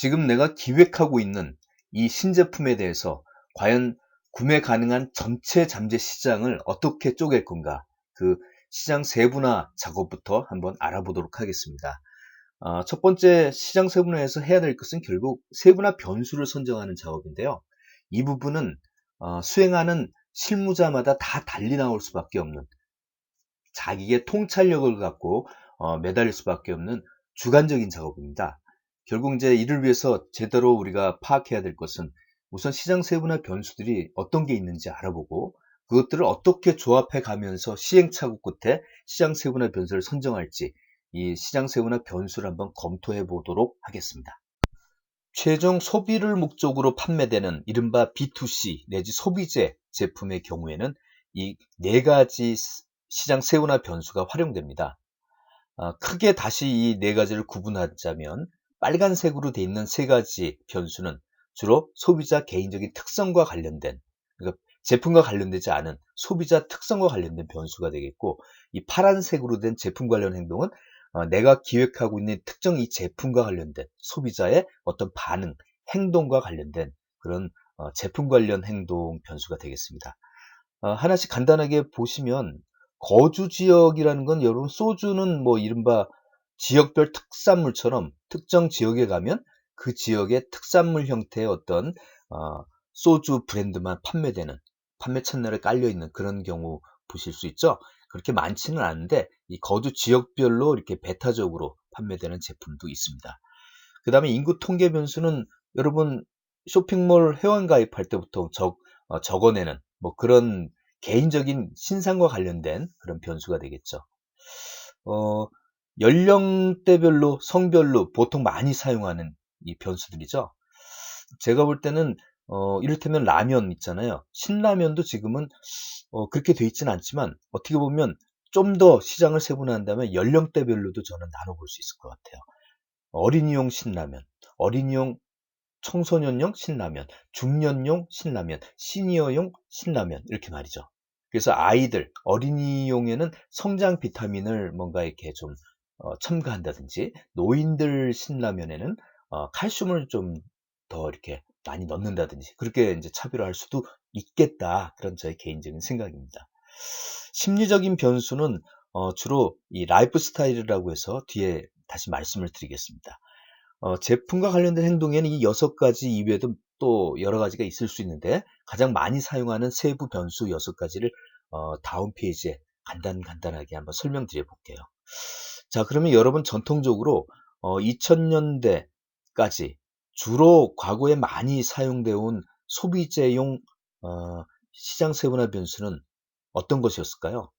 지금 내가 기획하고 있는 이 신제품에 대해서 과연 구매 가능한 전체 잠재 시장을 어떻게 쪼갤 건가? 그 시장 세분화 작업부터 한번 알아보도록 하겠습니다. 첫 번째 시장 세분화에서 해야 될 것은 결국 세분화 변수를 선정하는 작업인데요. 이 부분은 수행하는 실무자마다 다 달리 나올 수밖에 없는 자기의 통찰력을 갖고 매달릴 수밖에 없는 주관적인 작업입니다. 결국 이제 이를 위해서 제대로 우리가 파악해야 될 것은 우선 시장 세분화 변수들이 어떤 게 있는지 알아보고 그것들을 어떻게 조합해 가면서 시행착오 끝에 시장 세분화 변수를 선정할지 이 시장 세분화 변수를 한번 검토해 보도록 하겠습니다. 최종 소비를 목적으로 판매되는 이른바 B2C 내지 소비재 제품의 경우에는 이 네 가지 시장 세분화 변수가 활용됩니다. 크게 다시 이 네 가지를 구분하자면 빨간색으로 되어 있는 세 가지 변수는 주로 소비자 개인적인 특성과 관련된, 그러니까 제품과 관련되지 않은 소비자 특성과 관련된 변수가 되겠고, 이 파란색으로 된 제품 관련 행동은 내가 기획하고 있는 특정 이 제품과 관련된 소비자의 어떤 반응, 행동과 관련된 그런 제품 관련 행동 변수가 되겠습니다. 하나씩 간단하게 보시면 거주 지역이라는 건 여러분 소주는 뭐 이른바 지역별 특산물처럼 특정 지역에 가면 그 지역의 특산물 형태의 어떤 소주 브랜드만 판매되는 판매 첫날에 깔려 있는 그런 경우 보실 수 있죠. 그렇게 많지는 않은데 이 거주 지역별로 이렇게 배타적으로 판매되는 제품도 있습니다. 그 다음에 인구 통계 변수는 여러분 쇼핑몰 회원 가입할 때부터 적어내는 뭐 그런 개인적인 신상과 관련된 그런 변수가 되겠죠. 어, 연령대별로 성별로 보통 많이 사용하는 이 변수들이죠. 제가 볼 때는 이를테면 라면 있잖아요. 신라면도 지금은 그렇게 돼 있지는 않지만 어떻게 보면 좀 더 시장을 세분화한다면 연령대별로도 저는 나눠볼 수 있을 것 같아요. 어린이용 신라면, 어린이용 청소년용 신라면, 중년용 신라면, 시니어용 신라면 이렇게 말이죠. 그래서 아이들, 어린이용에는 성장 비타민을 뭔가 이렇게 좀 첨가한다든지 노인들 신라면에는 칼슘을 좀 더 이렇게 많이 넣는다든지 그렇게 이제 차별화할 수도 있겠다. 그런 저의 개인적인 생각입니다. 심리적인 변수는 주로 이 라이프 스타일이라고 해서 뒤에 다시 말씀을 드리겠습니다. 제품과 관련된 행동에는 이 6가지 이외에도 또 여러 가지가 있을 수 있는데 가장 많이 사용하는 세부 변수 6가지를 다음 페이지에 간단하게 한번 설명드려 볼게요. 자, 그러면 여러분 전통적으로 2000년대까지 주로 과거에 많이 사용되어 온 소비재용 시장 세분화 변수는 어떤 것이었을까요?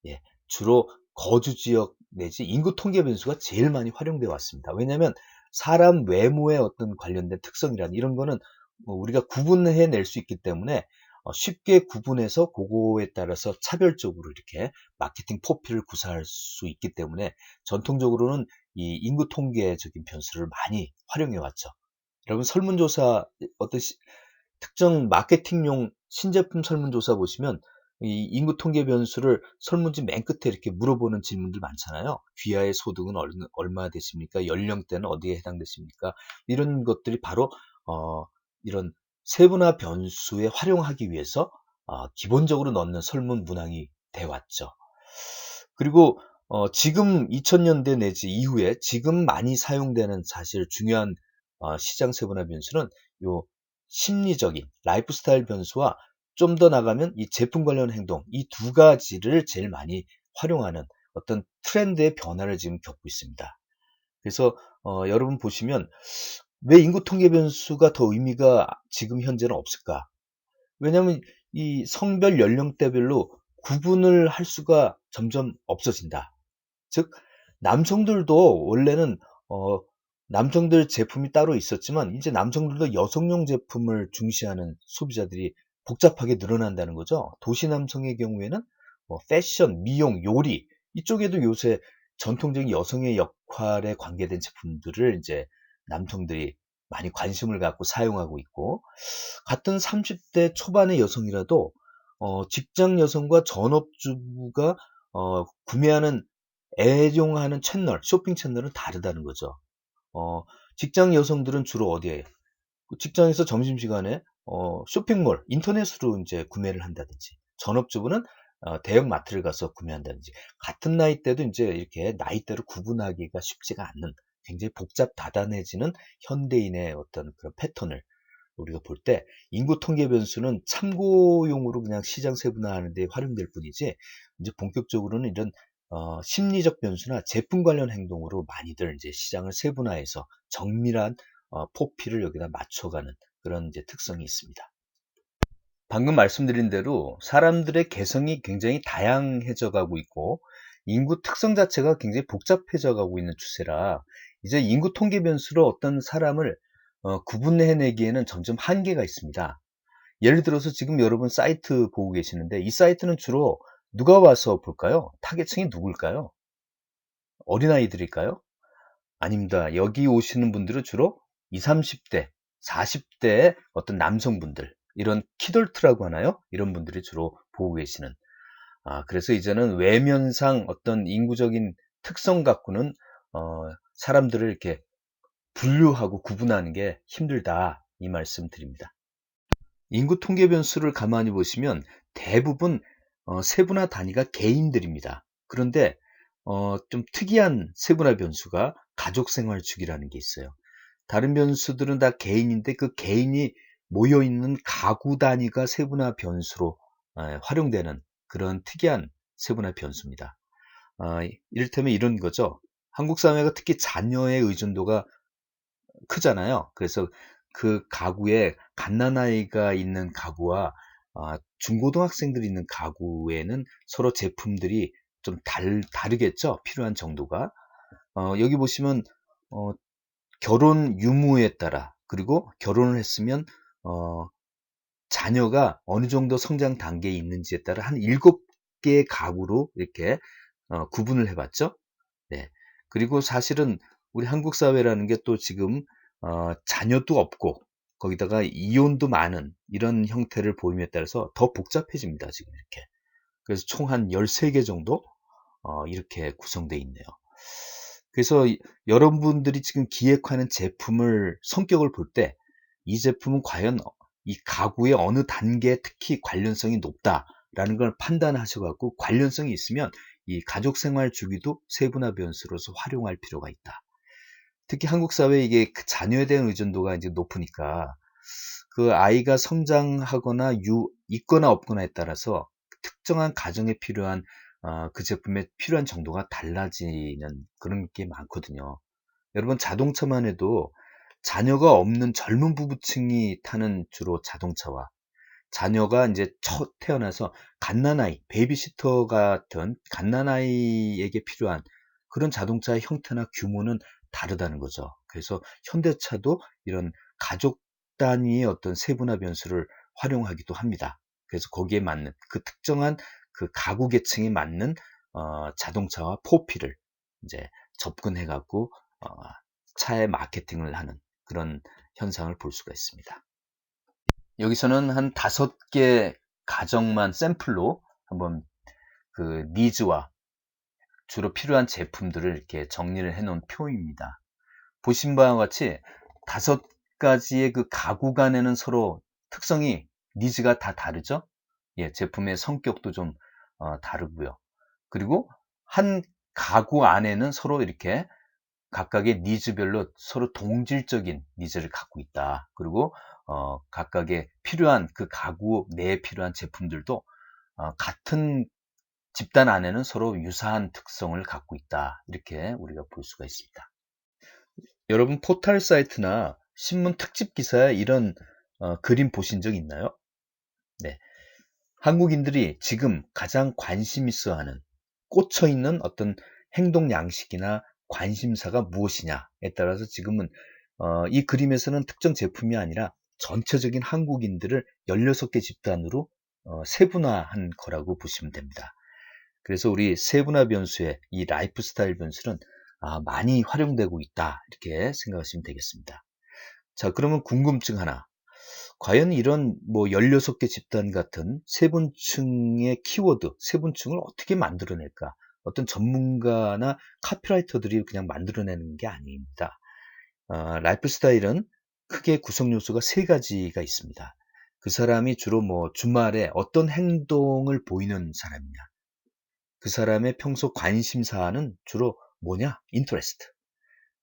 예, 주로 거주 지역 내지 인구 통계 변수가 제일 많이 활용되어 왔습니다. 왜냐하면 사람 외모에 어떤 관련된 특성이란 이런 거는 우리가 구분해 낼 수 있기 때문에 쉽게 구분해서 그거에 따라서 차별적으로 이렇게 마케팅 포피를 구사할 수 있기 때문에 전통적으로는 이 인구 통계적인 변수를 많이 활용해 왔죠. 여러분 설문조사 어떤 특정 마케팅용 신제품 설문조사 보시면 이 인구 통계 변수를 설문지 맨 끝에 이렇게 물어보는 질문들 많잖아요. 귀하의 소득은 얼마 되십니까? 연령대는 어디에 해당되십니까? 이런 것들이 바로 이런 세분화 변수에 활용하기 위해서 기본적으로 넣는 설문 문항이 돼 왔죠. 그리고 지금 2000년대 내지 이후에 지금 많이 사용되는 사실 중요한 시장 세분화 변수는 요 심리적인 라이프 스타일 변수와 좀 더 나가면 이 제품 관련 행동 이 두 가지를 제일 많이 활용하는 어떤 트렌드의 변화를 지금 겪고 있습니다. 그래서 여러분 보시면 왜 인구 통계 변수가 더 의미가 지금 현재는 없을까? 왜냐하면 이 성별 연령대별로 구분을 할 수가 점점 없어진다. 즉 남성들도 원래는 어, 남성들 제품이 따로 있었지만 이제 남성들도 여성용 제품을 중시하는 소비자들이 복잡하게 늘어난다는 거죠. 도시 남성의 경우에는 패션, 미용, 요리 이쪽에도 요새 전통적인 여성의 역할에 관계된 제품들을 이제 남성들이 많이 관심을 갖고 사용하고 있고 같은 30대 초반의 여성이라도 직장 여성과 전업주부가 구매하는 애용하는 채널, 쇼핑 채널은 다르다는 거죠. 직장 여성들은 주로 어디에? 직장에서 점심시간에 쇼핑몰, 인터넷으로 이제 구매를 한다든지, 전업주부는 대형 마트를 가서 구매한다든지, 같은 나이대도 이제 이렇게 나이대로 구분하기가 쉽지가 않는 굉장히 복잡 다단해지는 현대인의 어떤 그런 패턴을 우리가 볼 때, 인구 통계 변수는 참고용으로 그냥 시장 세분화하는 데 활용될 뿐이지, 이제 본격적으로는 이런 심리적 변수나 제품 관련 행동으로 많이들 이제 시장을 세분화해서 정밀한 포피를 여기다 맞춰가는 그런 이제 특성이 있습니다. 방금 말씀드린 대로 사람들의 개성이 굉장히 다양해져 가고 있고, 인구 특성 자체가 굉장히 복잡해져 가고 있는 추세라, 이제 인구 통계 변수로 어떤 사람을 구분해내기에는 점점 한계가 있습니다. 예를 들어서 지금 여러분 사이트 보고 계시는데, 이 사이트는 주로 누가 와서 볼까요? 타겟층이 누굴까요? 어린아이들일까요? 아닙니다. 여기 오시는 분들은 주로 20, 30대, 40대의 어떤 남성분들, 이런 키덜트라고 하나요? 이런 분들이 주로 보고 계시는. 그래서 이제는 외면상 어떤 인구적인 특성 갖고는 사람들을 이렇게 분류하고 구분하는 게 힘들다, 이 말씀 드립니다. 인구 통계 변수를 가만히 보시면 대부분 세분화 단위가 개인들입니다. 그런데 좀 특이한 세분화 변수가 가족 생활 주기라는 게 있어요. 다른 변수들은 다 개인인데, 그 개인이 모여 있는 가구 단위가 세분화 변수로 활용되는 그런 특이한 세분화 변수입니다. 이를테면 이런 거죠. 한국 사회가 특히 자녀의 의존도가 크잖아요. 그래서 그 가구에 갓난아이가 있는 가구와 중고등학생들이 있는 가구에는 서로 제품들이 좀 다르겠죠. 필요한 정도가. 여기 보시면 어, 결혼 유무에 따라, 그리고 결혼을 했으면 자녀가 어느 정도 성장 단계에 있는지에 따라 한 7개의 가구로 이렇게 구분을 해봤죠. 네. 그리고 사실은 우리 한국 사회라는 게 또 지금 자녀도 없고 거기다가 이혼도 많은 이런 형태를 보임에 따라서 더 복잡해집니다. 지금 이렇게. 그래서 총 한 13개 정도 이렇게 구성되어 있네요. 그래서 여러분들이 지금 기획하는 제품을 성격을 볼 때, 이 제품은 과연 이 가구의 어느 단계에 특히 관련성이 높다라는 걸 판단하셔갖고, 관련성이 있으면 이 가족 생활 주기도 세분화 변수로서 활용할 필요가 있다. 특히 한국 사회에 이게 그 자녀에 대한 의존도가 이제 높으니까, 그 아이가 성장하거나 있거나 없거나에 따라서 특정한 가정에 필요한 그 제품의 필요한 정도가 달라지는 그런 게 많거든요. 여러분 자동차만 해도 자녀가 없는 젊은 부부층이 타는 주로 자동차와, 자녀가 이제 첫 태어나서 갓난아이, 베이비시터 같은 갓난아이에게 필요한 그런 자동차의 형태나 규모는 다르다는 거죠. 그래서 현대차도 이런 가족 단위의 어떤 세분화 변수를 활용하기도 합니다. 그래서 거기에 맞는 그 특정한 그 가구 계층에 맞는 자동차와 포피를 이제 접근해 갖고 차의 마케팅을 하는 그런 현상을 볼 수가 있습니다. 여기서는 한 5개 가정만 샘플로 한번 그 니즈와 주로 필요한 제품들을 이렇게 정리를 해 놓은 표입니다. 보신 바와 같이 5가지의 그 가구 간에는 서로 특성이, 니즈가 다 다르죠? 예, 제품의 성격도 좀 다르고요. 그리고 한 가구 안에는 서로 이렇게 각각의 니즈별로 서로 동질적인 니즈를 갖고 있다. 그리고 각각의 필요한 그 가구 내에 필요한 제품들도 같은 집단 안에는 서로 유사한 특성을 갖고 있다. 이렇게 우리가 볼 수가 있습니다. 여러분 포털 사이트나 신문 특집 기사에 이런 그림 보신 적 있나요? 네. 한국인들이 지금 가장 관심 있어 하는, 꽂혀 있는 어떤 행동 양식이나 관심사가 무엇이냐에 따라서 지금은 이 그림에서는 특정 제품이 아니라 전체적인 한국인들을 16개 집단으로 세분화한 거라고 보시면 됩니다. 그래서 우리 세분화 변수의 이 라이프 스타일 변수는 많이 활용되고 있다, 이렇게 생각하시면 되겠습니다. 자, 그러면 궁금증 하나. 과연 이런 뭐 16개 집단 같은 세분층의 키워드, 세분층을 어떻게 만들어낼까? 어떤 전문가나 카피라이터들이 그냥 만들어내는 게 아닙니다. 라이프 스타일은 크게 구성 요소가 세 가지가 있습니다. 그 사람이 주로 뭐 주말에 어떤 행동을 보이는 사람이냐, 그 사람의 평소 관심사는 주로 뭐냐, interest.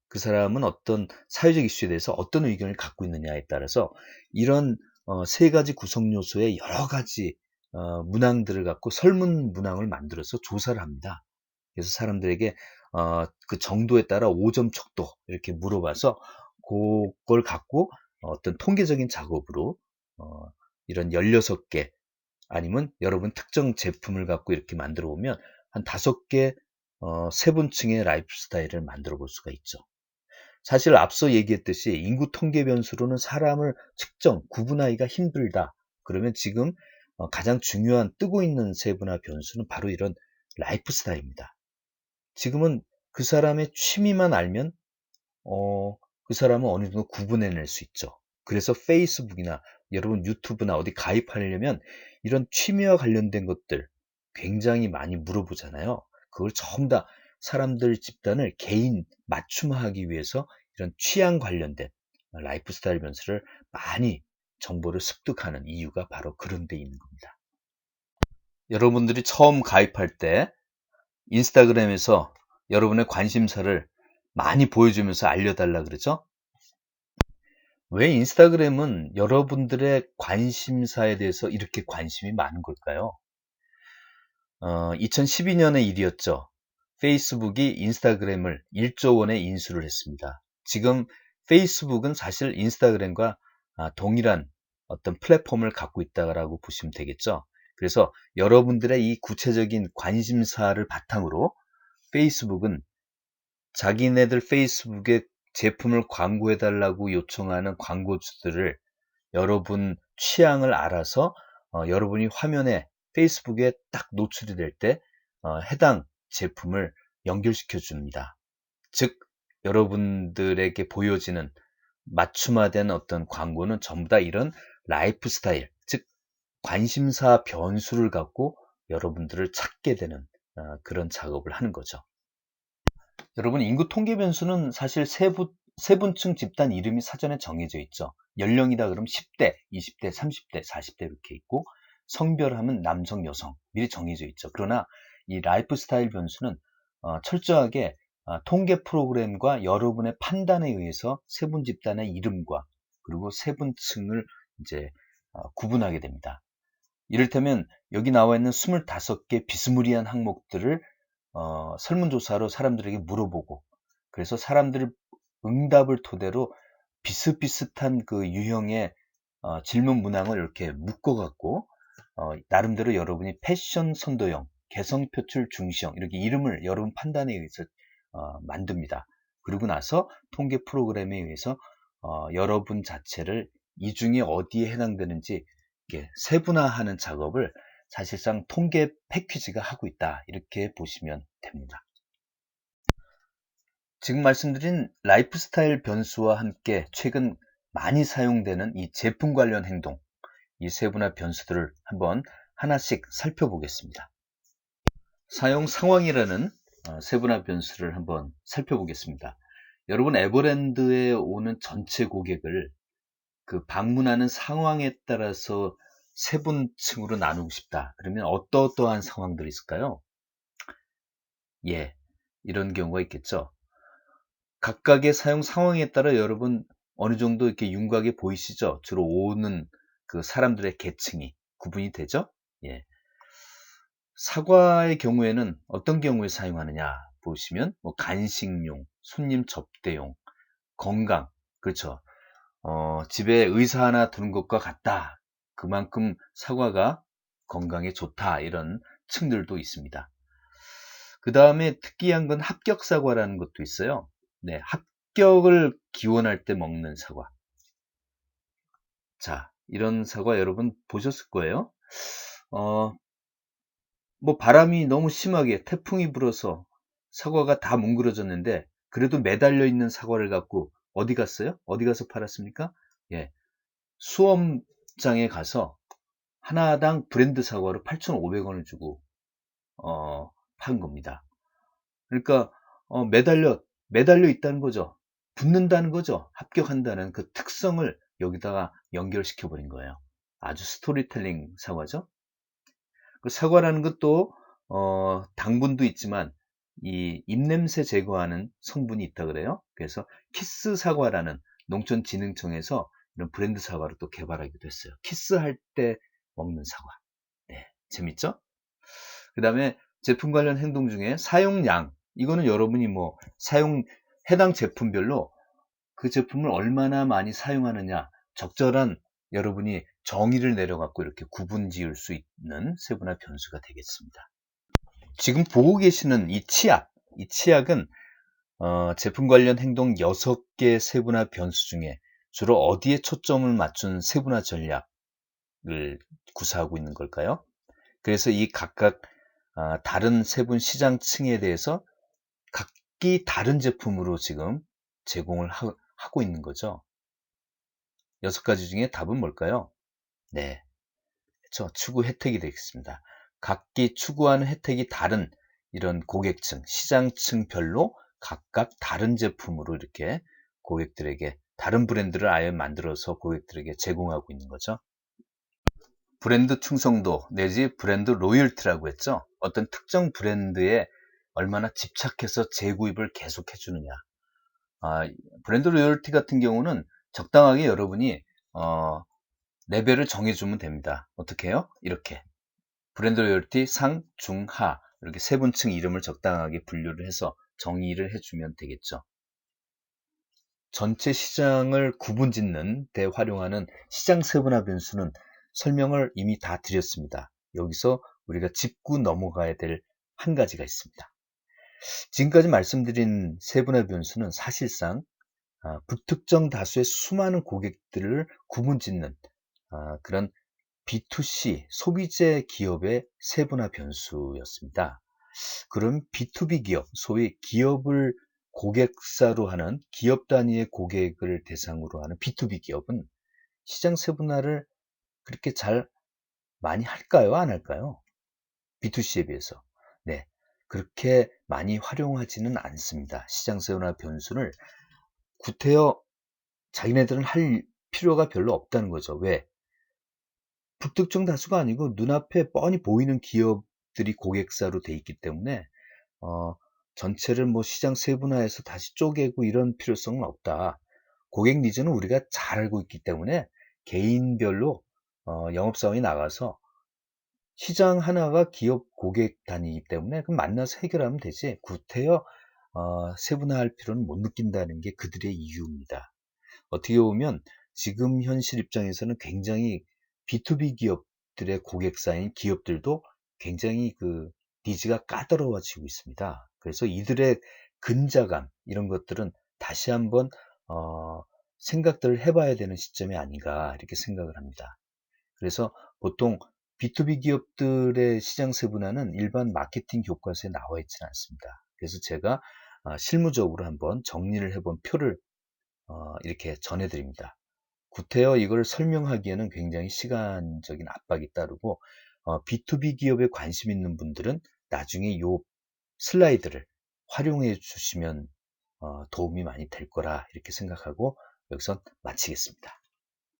그 사람은 어떤 사회적 이슈에 대해서 어떤 의견을 갖고 있느냐에 따라서 이런 세 가지 구성 요소의 여러 가지 문항들을 갖고 설문 문항을 만들어서 조사를 합니다. 그래서 사람들에게 그 정도에 따라 5점 척도 이렇게 물어봐서 그걸 갖고 어떤 통계적인 작업으로 어, 이런 16개 아니면 여러분 특정 제품을 갖고 이렇게 만들어 보면 한 5개 세분층의 라이프 스타일을 만들어 볼 수가 있죠. 사실 앞서 얘기했듯이 인구 통계 변수로는 사람을 측정, 구분하기가 힘들다. 그러면 지금 가장 중요한 뜨고 있는 세분화 변수는 바로 이런 라이프 스타일입니다. 지금은 그 사람의 취미만 알면 그 사람은 어느 정도 구분해낼 수 있죠. 그래서 페이스북이나 여러분 유튜브나 어디 가입하려면 이런 취미와 관련된 것들 굉장히 많이 물어보잖아요. 그걸 전부 다 사람들 집단을 개인 맞춤하기 위해서 이런 취향 관련된 라이프 스타일 변수를 많이 정보를 습득하는 이유가 바로 그런 데 있는 겁니다. 여러분들이 처음 가입할 때 인스타그램에서 여러분의 관심사를 많이 보여주면서 알려달라 그러죠? 왜 인스타그램은 여러분들의 관심사에 대해서 이렇게 관심이 많은 걸까요? 2012년의 일이었죠. 페이스북이 인스타그램을 1조 원에 인수를 했습니다. 지금 페이스북은 사실 인스타그램과 동일한 어떤 플랫폼을 갖고 있다고 보시면 되겠죠. 그래서 여러분들의 이 구체적인 관심사를 바탕으로 페이스북은 자기네들 페이스북에 제품을 광고해달라고 요청하는 광고주들을 여러분 취향을 알아서 여러분이 화면에 페이스북에 딱 노출이 될 때 해당 제품을 연결시켜 줍니다. 즉 여러분들에게 보여지는 맞춤화된 어떤 광고는 전부 다 이런 라이프 스타일, 즉 관심사 변수를 갖고 여러분들을 찾게 되는 그런 작업을 하는 거죠. 여러분 인구 통계 변수는 사실 세분층 집단 이름이 사전에 정해져 있죠. 연령이다 그러면 10대, 20대, 30대, 40대 이렇게 있고 성별하면 남성, 여성 미리 정해져 있죠. 그러나 이 라이프 스타일 변수는 철저하게 통계 프로그램과 여러분의 판단에 의해서 세분 집단의 이름과 그리고 세분층을 이제 구분하게 됩니다. 이를테면 여기 나와 있는 25개 비스무리한 항목들을 설문조사로 사람들에게 물어보고 그래서 사람들 응답을 토대로 비슷비슷한 그 유형의 질문 문항을 이렇게 묶어갖고 나름대로 여러분이 패션 선도형, 개성 표출 중시형 이렇게 이름을 여러분 판단에 의해서 만듭니다. 그리고 나서 통계 프로그램에 의해서 여러분 자체를 이 중에 어디에 해당되는지 이렇게 세분화하는 작업을 사실상 통계 패키지가 하고 있다 이렇게 보시면 됩니다. 지금 말씀드린 라이프 스타일 변수와 함께 최근 많이 사용되는 이 제품 관련 행동, 이 세분화 변수들을 한번 하나씩 살펴보겠습니다. 사용 상황이라는 세분화 변수를 한번 살펴보겠습니다. 여러분 에버랜드에 오는 전체 고객을 그 방문하는 상황에 따라서 세분층으로 나누고 싶다. 그러면 어떠한 상황들이 있을까요? 예, 이런 경우가 있겠죠. 각각의 사용 상황에 따라 여러분 어느 정도 이렇게 윤곽이 보이시죠? 주로 오는 그 사람들의 계층이 구분이 되죠? 예. 사과의 경우에는 어떤 경우에 사용하느냐 보시면 뭐 간식용, 손님 접대용, 건강, 그렇죠. 집에 의사 하나 두는 것과 같다. 그만큼 사과가 건강에 좋다. 이런 층들도 있습니다. 그 다음에 특이한 건 합격 사과라는 것도 있어요. 네, 합격을 기원할 때 먹는 사과. 자, 이런 사과 여러분 보셨을 거예요. 뭐 바람이 너무 심하게 태풍이 불어서 사과가 다 뭉그러졌는데 그래도 매달려 있는 사과를 갖고 어디 갔어요? 어디 가서 팔았습니까? 예, 수험장에 가서 하나당 브랜드 사과로 8,500원을 주고 판 겁니다. 그러니까 매달려 있다는 거죠. 붙는다는 거죠. 합격한다는 그 특성을 여기다가 연결시켜 버린 거예요. 아주 스토리텔링 사과죠. 그 사과라는 것도 당분도 있지만 이 입냄새 제거하는 성분이 있다 그래요. 그래서 키스 사과라는 농촌진흥청에서 이런 브랜드 사과를 또 개발하기도 했어요. 키스할 때 먹는 사과. 네, 재밌죠? 그 다음에 제품 관련 행동 중에 사용량. 이거는 여러분이 뭐 해당 제품별로 그 제품을 얼마나 많이 사용하느냐, 적절한 여러분이 정의를 내려갖고 이렇게 구분 지을 수 있는 세분화 변수가 되겠습니다. 지금 보고 계시는 이 치약은 제품 관련 행동 6개 세분화 변수 중에 주로 어디에 초점을 맞춘 세분화 전략을 구사하고 있는 걸까요? 그래서 이 각각 다른 세분 시장층에 대해서 각기 다른 제품으로 지금 제공을 하고 있는 거죠. 6가지 중에 답은 뭘까요? 네, 그렇죠. 추구 혜택이 되겠습니다. 각기 추구하는 혜택이 다른 이런 고객층, 시장층별로 각각 다른 제품으로 이렇게 고객들에게 다른 브랜드를 아예 만들어서 고객들에게 제공하고 있는 거죠. 브랜드 충성도 내지 브랜드 로열티라고 했죠. 어떤 특정 브랜드에 얼마나 집착해서 재구입을 계속 해주느냐. 브랜드 로열티 같은 경우는 적당하게 여러분이 레벨을 정해주면 됩니다. 어떻게 해요? 이렇게 브랜드 로열티 상, 중, 하 이렇게 세분층 이름을 적당하게 분류를 해서 정의를 해주면 되겠죠. 전체 시장을 구분짓는 데 활용하는 시장 세분화 변수는 설명을 이미 다 드렸습니다. 여기서 우리가 짚고 넘어가야 될 한 가지가 있습니다. 지금까지 말씀드린 세분화 변수는 사실상 불특정 다수의 수많은 고객들을 구분짓는 그런 B2C 소비재 기업의 세분화 변수였습니다. 그럼 B2B 기업, 소위 기업을 고객사로 하는 기업 단위의 고객을 대상으로 하는 B2B 기업은 시장 세분화를 그렇게 잘 많이 할까요? 안 할까요? B2C에 비해서. 네. 그렇게 많이 활용하지는 않습니다. 시장 세분화 변수를 구태여 자기네들은 할 필요가 별로 없다는 거죠. 왜? 불특정 다수가 아니고 눈앞에 뻔히 보이는 기업들이 고객사로 돼 있기 때문에 전체를 뭐 시장 세분화해서 다시 쪼개고 이런 필요성은 없다. 고객 니즈는 우리가 잘 알고 있기 때문에 개인별로 영업사원이 나가서 시장 하나가 기업 고객 단위이기 때문에 그럼 만나서 해결하면 되지. 구태여 세분화할 필요는 못 느낀다는 게 그들의 이유입니다. 어떻게 보면 지금 현실 입장에서는 굉장히 B2B 기업들의 고객사인 기업들도 굉장히 그 니즈가 까다로워지고 있습니다. 그래서 이들의 근자감 이런 것들은 다시 한번 생각들을 해봐야 되는 시점이 아닌가 이렇게 생각을 합니다. 그래서 보통 B2B 기업들의 시장 세분화는 일반 마케팅 교과서에 나와 있지는 않습니다. 그래서 제가 실무적으로 한번 정리를 해본 표를 이렇게 전해드립니다. 구태여 이걸 설명하기에는 굉장히 시간적인 압박이 따르고 B2B 기업에 관심 있는 분들은 나중에 이 슬라이드를 활용해 주시면 도움이 많이 될 거라 이렇게 생각하고 여기서 마치겠습니다.